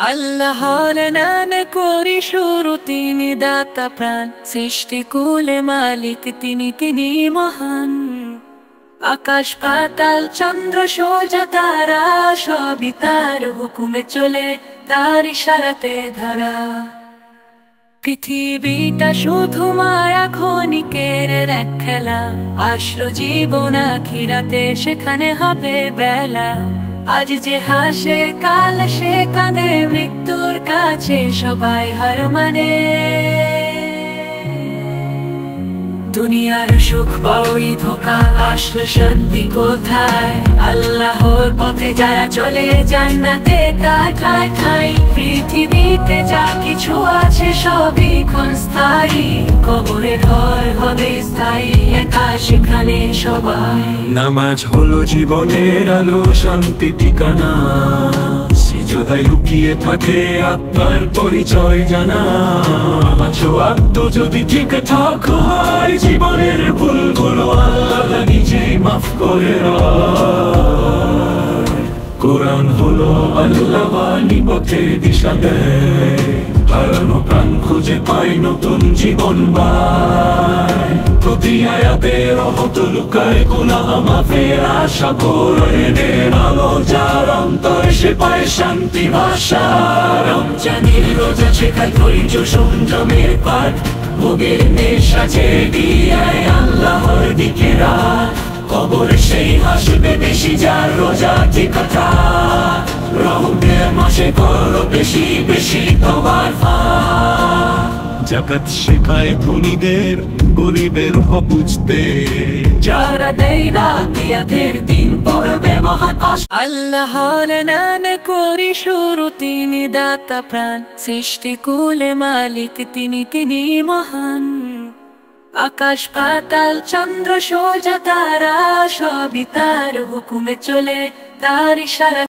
আল্লাহর নামে করি শুরু, তিনি দাতা প্রাণ, সৃষ্টি কুলে মালিক তিনি মহান। আকাশ পাতাল চন্দ্র সূর্য তারা সবই তার হুকুমে চলে, তার ইশারাতে ধারা। পৃথিবীটা শুধু মায়া ক্ষণিকের এক খেলা, আসলো জীবন আখিরাতে সেখানে হবে বেলা। আজ যে হাসে কাল সে কাঁদে, মৃত্যুর কাছে সবাই হার মানে। দুনিয়ার সুখ বড়ই ধোঁকা, আসলে শান্তি কোথায়? আল্লাহর পথে যারা চলে জান্নাতে তার ঠায় ঠাই। পৃথিবীতে যা কিছু আছে সবই ক্ষণস্থায়ী, কবরে ঘর হবে স্থায়ী, একা সেখানে সবাই। নামাজ হলো জীবনের আলো, শান্তি ঠিকানা, সিজদায় লুকিয়ে থাকে আত্মার পরিচয় জানা। আছো আত্ম যদি ঠিক ঠাক হয়, জীবনের ভুলগুলো আল্লাহ নিজেই মাফ করে দেয়। কোরআন হলো আল্লাহ বাণী, পথে দিশা দেয়, হারানো প্রাণ খুঁজে পায় নতুন জীবন পায়। প্রতি আয়াতে রহমত লুকায়, গুনাহ মাফের আশা পূরণের আলো যার অন্তরে সে পায় শান্তি ভাষা। রমজানের রোজা শেখায় ধৈর্য সংযমের পাঠ, ভোগের নেশা ছেড়ে দিয়ে আল্লাহর দিকে রাত। কবরে সেই হাসবে বেশি যার রোজা ঠিক থাকে, রহমতের মাসে করো বেশি বেশি তোমার ফাঁক। জাকাত শেখায় ধনীদের গরিবের হক বুঝতে, যারা দেয় না দিয়াদের দিন পড়বে মহান কষ্ট। আল্লাহর নামে করি শুরু, তিনি দাতা প্রাণ, সৃষ্টি কুলে মালিক তিনি মহান। আকাশ পাতাল চন্দ্র সূর্য তারা সবই তার হুকুমে চলে, তার ইশারা